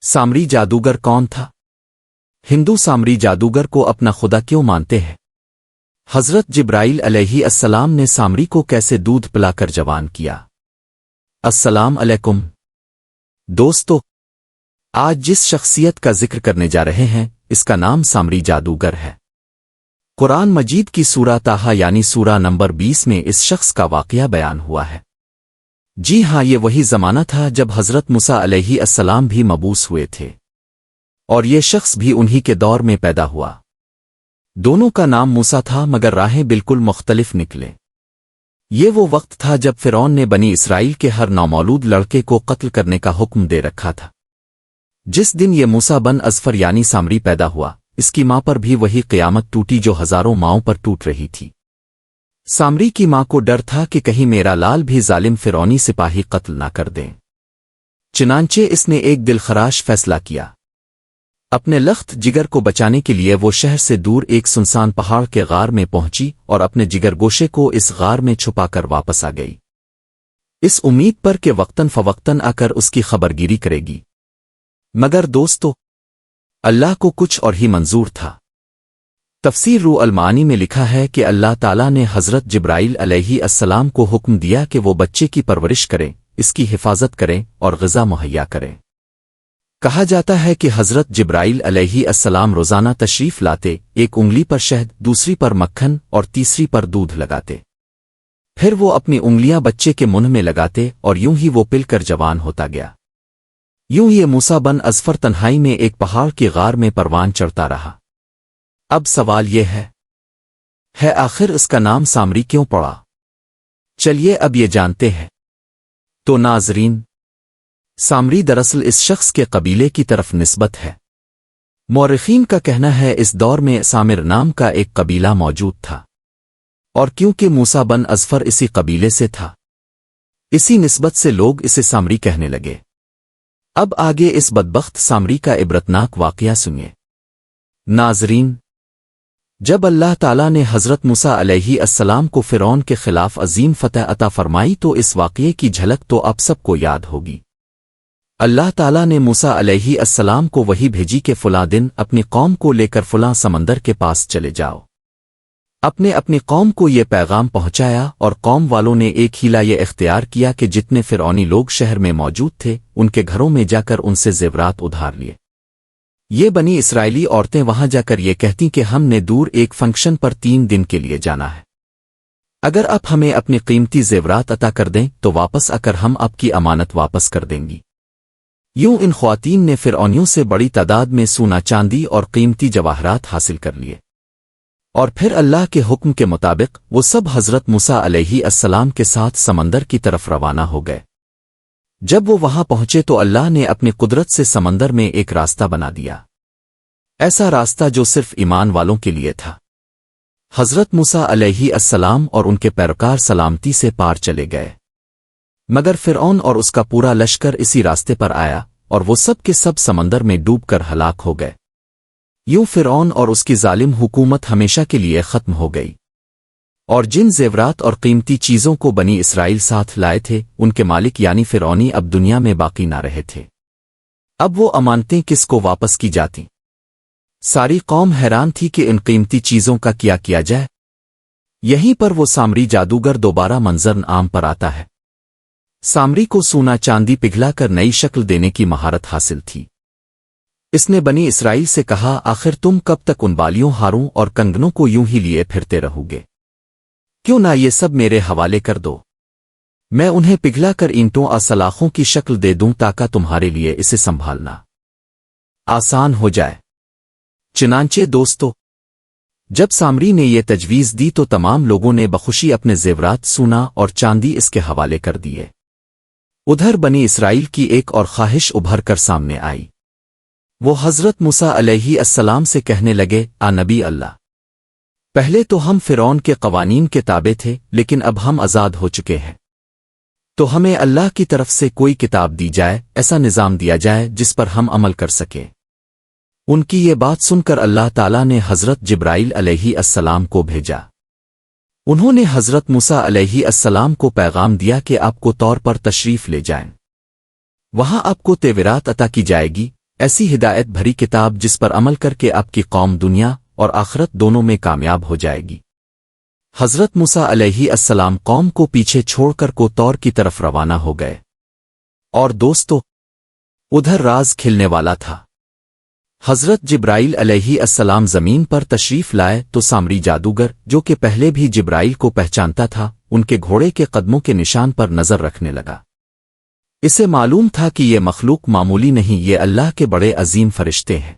سامری جادوگر کون تھا؟ ہندو سامری جادوگر کو اپنا خدا کیوں مانتے ہیں؟ حضرت جبرائیل علیہ السلام نے سامری کو کیسے دودھ پلا کر جوان کیا؟ السلام علیکم دوستو، آج جس شخصیت کا ذکر کرنے جا رہے ہیں اس کا نام سامری جادوگر ہے۔ قرآن مجید کی سورہ طٰہٰ یعنی سورہ نمبر 20 میں اس شخص کا واقعہ بیان ہوا ہے۔ جی ہاں، یہ وہی زمانہ تھا جب حضرت موسیٰ علیہ السلام بھی مبعوث ہوئے تھے، اور یہ شخص بھی انہی کے دور میں پیدا ہوا۔ دونوں کا نام موسیٰ تھا مگر راہیں بالکل مختلف نکلے۔ یہ وہ وقت تھا جب فرعون نے بنی اسرائیل کے ہر نومولود لڑکے کو قتل کرنے کا حکم دے رکھا تھا۔ جس دن یہ موسیٰ بن اظفر یعنی سامری پیدا ہوا، اس کی ماں پر بھی وہی قیامت ٹوٹی جو ہزاروں ماؤں پر ٹوٹ رہی تھی۔ سامری کی ماں کو ڈر تھا کہ کہیں میرا لال بھی ظالم فرعونی سپاہی قتل نہ کر دیں، چنانچہ اس نے ایک دلخراش فیصلہ کیا۔ اپنے لخت جگر کو بچانے کے لیے وہ شہر سے دور ایک سنسان پہاڑ کے غار میں پہنچی اور اپنے جگر گوشے کو اس غار میں چھپا کر واپس آ گئی، اس امید پر کہ وقتاً فوقتاً آ کر اس کی خبرگیری کرے گی۔ مگر دوستو، اللہ کو کچھ اور ہی منظور تھا۔ تفسیر روح المعانی میں لکھا ہے کہ اللہ تعالیٰ نے حضرت جبرائیل علیہ السلام کو حکم دیا کہ وہ بچے کی پرورش کریں، اس کی حفاظت کریں اور غذا مہیا کریں۔ کہا جاتا ہے کہ حضرت جبرائیل علیہ السلام روزانہ تشریف لاتے، ایک انگلی پر شہد، دوسری پر مکھن اور تیسری پر دودھ لگاتے، پھر وہ اپنی انگلیاں بچے کے منہ میں لگاتے اور یوں ہی وہ پل کر جوان ہوتا گیا۔ یوں یہ موسیٰ بن اظفر تنہائی میں ایک پہاڑ کی غار میں پروان چڑھتا رہا۔ اب سوال یہ ہے آخر اس کا نام سامری کیوں پڑا؟ چلیے اب یہ جانتے ہیں۔ تو ناظرین، سامری دراصل اس شخص کے قبیلے کی طرف نسبت ہے۔ مورخین کا کہنا ہے اس دور میں سامر نام کا ایک قبیلہ موجود تھا، اور کیونکہ موسیٰ بن اظفر اسی قبیلے سے تھا، اسی نسبت سے لوگ اسے سامری کہنے لگے۔ اب آگے اس بدبخت سامری کا عبرتناک واقعہ سنیے۔ ناظرین، جب اللہ تعالیٰ نے حضرت موسیٰ علیہ السلام کو فرعون کے خلاف عظیم فتح عطا فرمائی تو اس واقعے کی جھلک تو آپ سب کو یاد ہوگی۔ اللہ تعالیٰ نے موسیٰ علیہ السلام کو وحی بھیجی کہ فلاں دن اپنی قوم کو لے کر فلاں سمندر کے پاس چلے جاؤ۔ اپنی قوم کو یہ پیغام پہنچایا اور قوم والوں نے ایک ہیلا یہ اختیار کیا کہ جتنے فرعونی لوگ شہر میں موجود تھے ان کے گھروں میں جا کر ان سے زیورات ادھار لیے۔ یہ بنی اسرائیلی عورتیں وہاں جا کر یہ کہتی کہ ہم نے دور ایک فنکشن پر 3 دن کے لیے جانا ہے، اگر آپ ہمیں اپنی قیمتی زیورات عطا کر دیں تو واپس آ کر ہم آپ کی امانت واپس کر دیں گی۔ یوں ان خواتین نے فرعونیوں سے بڑی تعداد میں سونا چاندی اور قیمتی جواہرات حاصل کر لیے، اور پھر اللہ کے حکم کے مطابق وہ سب حضرت موسیٰ علیہ السلام کے ساتھ سمندر کی طرف روانہ ہو گئے۔ جب وہ وہاں پہنچے تو اللہ نے اپنی قدرت سے سمندر میں ایک راستہ بنا دیا، ایسا راستہ جو صرف ایمان والوں کے لیے تھا۔ حضرت موسیٰ علیہ السلام اور ان کے پیروکار سلامتی سے پار چلے گئے، مگر فرعون اور اس کا پورا لشکر اسی راستے پر آیا اور وہ سب کے سب سمندر میں ڈوب کر ہلاک ہو گئے۔ یوں فرعون اور اس کی ظالم حکومت ہمیشہ کے لیے ختم ہو گئی، اور جن زیورات اور قیمتی چیزوں کو بنی اسرائیل ساتھ لائے تھے ان کے مالک یعنی فرعونی اب دنیا میں باقی نہ رہے تھے۔ اب وہ امانتیں کس کو واپس کی جاتی؟ ساری قوم حیران تھی کہ ان قیمتی چیزوں کا کیا جائے۔ یہیں پر وہ سامری جادوگر دوبارہ منظر عام پر آتا ہے۔ سامری کو سونا چاندی پگھلا کر نئی شکل دینے کی مہارت حاصل تھی۔ اس نے بنی اسرائیل سے کہا، آخر تم کب تک ان بالیوں، ہاروں اور کنگنوں کو یوں ہی لیے پھرتے رہو گے؟ کیوں نہ یہ سب میرے حوالے کر دو، میں انہیں پگھلا کر اینٹوں اور سلاخوں کی شکل دے دوں تاکہ تمہارے لیے اسے سنبھالنا آسان ہو جائے۔ چنانچہ دوستو، جب سامری نے یہ تجویز دی تو تمام لوگوں نے بخوشی اپنے زیورات، سونا اور چاندی اس کے حوالے کر دیے۔ ادھر بنی اسرائیل کی ایک اور خواہش ابھر کر سامنے آئی۔ وہ حضرت موسیٰ علیہ السلام سے کہنے لگے، نبی اللہ، پہلے تو ہم فرعون کے قوانین کے تابع تھے لیکن اب ہم آزاد ہو چکے ہیں، تو ہمیں اللہ کی طرف سے کوئی کتاب دی جائے، ایسا نظام دیا جائے جس پر ہم عمل کر سکیں۔ ان کی یہ بات سن کر اللہ تعالیٰ نے حضرت جبرائیل علیہ السلام کو بھیجا۔ انہوں نے حضرت موسیٰ علیہ السلام کو پیغام دیا کہ آپ کو طور پر تشریف لے جائیں، وہاں آپ کو تیورات عطا کی جائے گی، ایسی ہدایت بھری کتاب جس پر عمل کر کے آپ کی قوم دنیا اور آخرت دونوں میں کامیاب ہو جائے گی۔ حضرت موسیٰ علیہ السلام قوم کو پیچھے چھوڑ کر کو طور کی طرف روانہ ہو گئے۔ اور دوستو، ادھر راز کھلنے والا تھا۔ حضرت جبرائیل علیہ السلام زمین پر تشریف لائے تو سامری جادوگر، جو کہ پہلے بھی جبرائیل کو پہچانتا تھا، ان کے گھوڑے کے قدموں کے نشان پر نظر رکھنے لگا۔ اسے معلوم تھا کہ یہ مخلوق معمولی نہیں، یہ اللہ کے بڑے عظیم فرشتے ہیں۔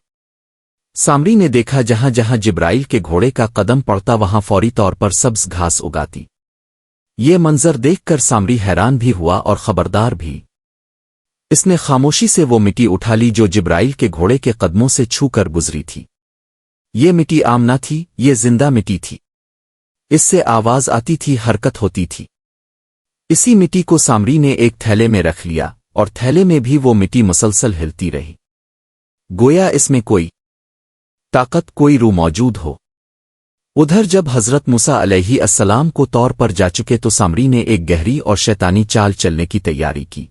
سامری نے دیکھا جہاں جہاں جبرائیل کے گھوڑے کا قدم پڑتا وہاں فوری طور پر سبز گھاس اگاتی۔ یہ منظر دیکھ کر سامری حیران بھی ہوا اور خبردار بھی۔ اس نے خاموشی سے وہ مٹی اٹھا لی جو جبرائیل کے گھوڑے کے قدموں سے چھو کر گزری تھی۔ یہ مٹی عام نہ تھی، یہ زندہ مٹی تھی۔ اس سے آواز آتی تھی، حرکت ہوتی تھی۔ اسی مٹی کو سامری نے ایک تھیلے میں رکھ لیا، اور تھیلے میں بھی وہ مٹی مسلسل ہلتی رہی، گویا اس میں کوئی طاقت، کوئی روح موجود ہو۔ ادھر جب حضرت موسیٰ علیہ السلام کو طور پر جا چکے تو سامری نے ایک گہری اور شیطانی چال چلنے کی تیاری کی۔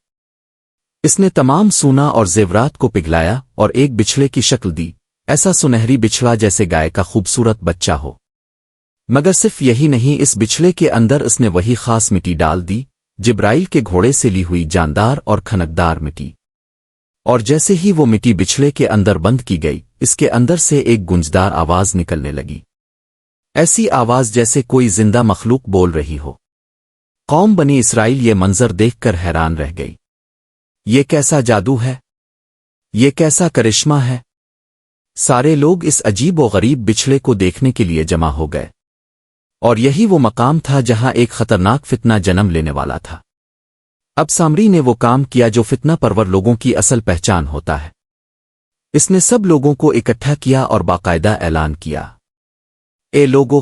اس نے تمام سونا اور زیورات کو پگھلایا اور ایک بچھڑے کی شکل دی، ایسا سنہری بچھڑا جیسے گائے کا خوبصورت بچہ ہو۔ مگر صرف یہی نہیں، اس بچھڑے کے اندر اس نے وہی خاص مٹی ڈال دی، جبرائیل کے گھوڑے سے لی ہوئی جاندار اور کھنکدار مٹی۔ اور جیسے ہی وہ مٹی بچھڑے کے اندر بند کی گئی، اس کے اندر سے ایک گونجدار آواز نکلنے لگی، ایسی آواز جیسے کوئی زندہ مخلوق بول رہی ہو۔ قوم بنی اسرائیل یہ منظر دیکھ کر حیران رہ گئی۔ یہ کیسا جادو ہے؟ یہ کیسا کرشمہ ہے؟ سارے لوگ اس عجیب و غریب بچھڑے کو دیکھنے کے لیے جمع ہو گئے، اور یہی وہ مقام تھا جہاں ایک خطرناک فتنہ جنم لینے والا تھا۔ اب سامری نے وہ کام کیا جو فتنہ پرور لوگوں کی اصل پہچان ہوتا ہے۔ اس نے سب لوگوں کو اکٹھا کیا اور باقاعدہ اعلان کیا، اے لوگو،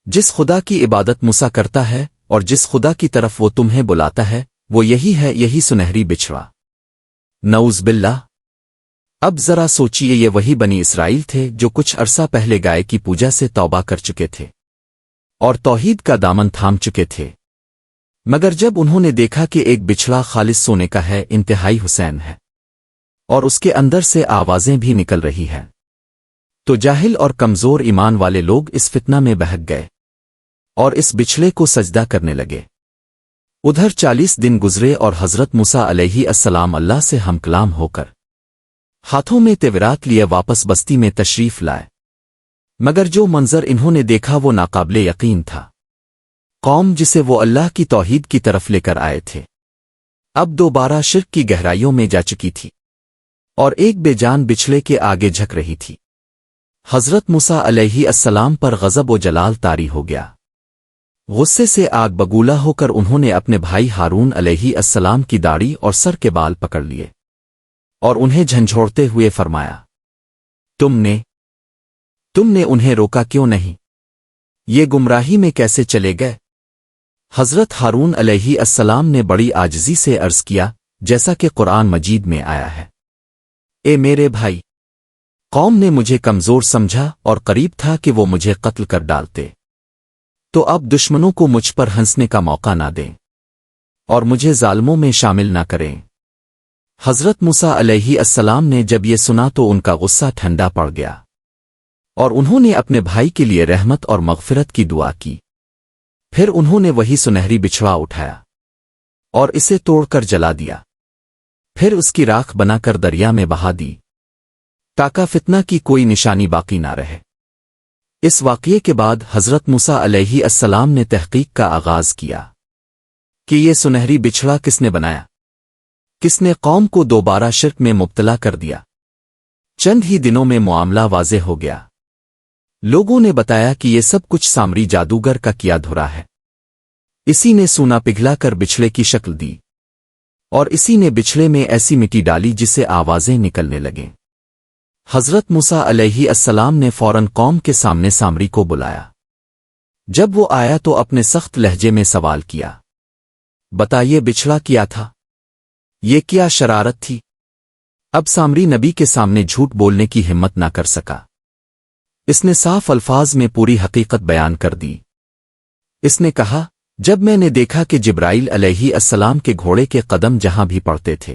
جس خدا کی عبادت موسیٰ کرتا ہے اور جس خدا کی طرف وہ تمہیں بلاتا ہے، وہ یہی ہے، یہی سنہری بچھڑا۔ نعوذ باللہ۔ اب ذرا سوچئے، یہ وہی بنی اسرائیل تھے جو کچھ عرصہ پہلے گائے کی پوجا سے توبہ کر چکے تھے اور توحید کا دامن تھام چکے تھے، مگر جب انہوں نے دیکھا کہ ایک بچھڑا خالص سونے کا ہے، انتہائی حسین ہے، اور اس کے اندر سے آوازیں بھی نکل رہی ہیں، تو جاہل اور کمزور ایمان والے لوگ اس فتنہ میں بہک گئے اور اس بچھڑے کو سجدہ کرنے لگے۔ ادھر 40 دن گزرے اور حضرت موسیٰ علیہ السلام اللہ سے ہم کلام ہو کر ہاتھوں میں تورات لیے واپس بستی میں تشریف لائے، مگر جو منظر انہوں نے دیکھا وہ ناقابل یقین تھا۔ قوم جسے وہ اللہ کی توحید کی طرف لے کر آئے تھے، اب دوبارہ شرک کی گہرائیوں میں جا چکی تھی اور ایک بے جان بچھڑے کے آگے جھک رہی تھی۔ حضرت موسیٰ علیہ السلام پر غضب و جلال طاری ہو گیا۔ غصے سے آگ بگولا ہو کر انہوں نے اپنے بھائی ہارون علیہ السلام کی داڑھی اور سر کے بال پکڑ لیے اور انہیں جھنجھوڑتے ہوئے فرمایا، تم نے انہیں روکا کیوں نہیں؟ یہ گمراہی میں کیسے چلے گئے؟ حضرت ہارون علیہ السلام نے بڑی عاجزی سے عرض کیا، جیسا کہ قرآن مجید میں آیا ہے، اے میرے بھائی، قوم نے مجھے کمزور سمجھا اور قریب تھا کہ وہ مجھے قتل کر ڈالتے، تو اب دشمنوں کو مجھ پر ہنسنے کا موقع نہ دیں اور مجھے ظالموں میں شامل نہ کریں۔ حضرت موسیٰ علیہ السلام نے جب یہ سنا تو ان کا غصہ ٹھنڈا پڑ گیا اور انہوں نے اپنے بھائی کے لیے رحمت اور مغفرت کی دعا کی۔ پھر انہوں نے وہی سنہری بچھڑا اٹھایا اور اسے توڑ کر جلا دیا، پھر اس کی راکھ بنا کر دریا میں بہا دی تاکہ فتنہ کی کوئی نشانی باقی نہ رہے۔ اس واقعے کے بعد حضرت موسیٰ علیہ السلام نے تحقیق کا آغاز کیا کہ یہ سنہری بچھڑا کس نے بنایا، کس نے قوم کو دوبارہ شرک میں مبتلا کر دیا۔ چند ہی دنوں میں معاملہ واضح ہو گیا۔ لوگوں نے بتایا کہ یہ سب کچھ سامری جادوگر کا کیا دھرا ہے۔ اسی نے سونا پگھلا کر بچھڑے کی شکل دی اور اسی نے بچھڑے میں ایسی مٹی ڈالی جس سے آوازیں نکلنے لگیں۔ حضرت موسیٰ علیہ السلام نے فوراً قوم کے سامنے سامری کو بلایا۔ جب وہ آیا تو اپنے سخت لہجے میں سوال کیا، بتائیے بچھڑا کیا تھا؟ یہ کیا شرارت تھی؟ اب سامری نبی کے سامنے جھوٹ بولنے کی ہمت نہ کر سکا۔ اس نے صاف الفاظ میں پوری حقیقت بیان کر دی۔ اس نے کہا، جب میں نے دیکھا کہ جبرائیل علیہ السلام کے گھوڑے کے قدم جہاں بھی پڑتے تھے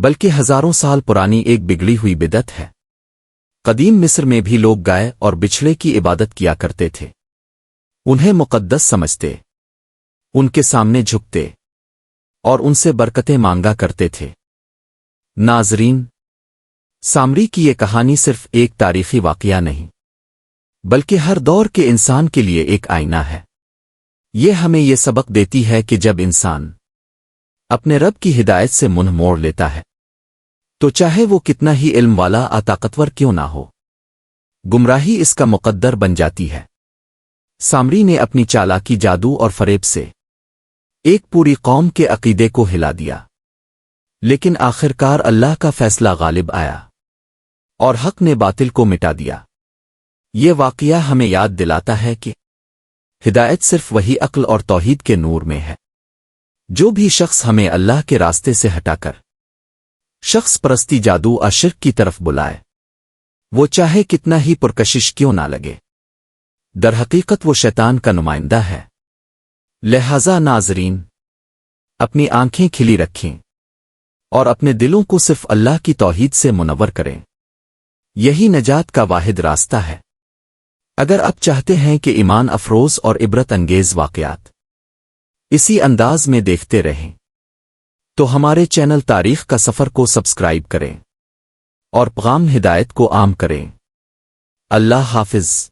بلکہ ہزاروں سال پرانی ایک بگڑی ہوئی بدعت ہے۔ قدیم مصر میں بھی لوگ گائے اور بچھڑے کی عبادت کیا کرتے تھے، انہیں مقدس سمجھتے، ان کے سامنے جھکتے اور ان سے برکتیں مانگا کرتے تھے۔ ناظرین، سامری کی یہ کہانی صرف ایک تاریخی واقعہ نہیں، بلکہ ہر دور کے انسان کے لیے ایک آئینہ ہے۔ یہ ہمیں یہ سبق دیتی ہے کہ جب انسان اپنے رب کی ہدایت سے منہ موڑ لیتا ہے تو چاہے وہ کتنا ہی علم والا طاقتور کیوں نہ ہو، گمراہی اس کا مقدر بن جاتی ہے۔ سامری نے اپنی چالاکی، جادو اور فریب سے ایک پوری قوم کے عقیدے کو ہلا دیا، لیکن آخرکار اللہ کا فیصلہ غالب آیا اور حق نے باطل کو مٹا دیا۔ یہ واقعہ ہمیں یاد دلاتا ہے کہ ہدایت صرف وہی عقل اور توحید کے نور میں ہے۔ جو بھی شخص ہمیں اللہ کے راستے سے ہٹا کر شخص پرستی، جادو اور شرک کی طرف بلائے، وہ چاہے کتنا ہی پرکشش کیوں نہ لگے، در حقیقت وہ شیطان کا نمائندہ ہے۔ لہذا ناظرین، اپنی آنکھیں کھلی رکھیں اور اپنے دلوں کو صرف اللہ کی توحید سے منور کریں، یہی نجات کا واحد راستہ ہے۔ اگر آپ چاہتے ہیں کہ ایمان افروز اور عبرت انگیز واقعات اسی انداز میں دیکھتے رہیں تو ہمارے چینل تاریخ کا سفر کو سبسکرائب کریں اور پیغام ہدایت کو عام کریں۔ اللہ حافظ۔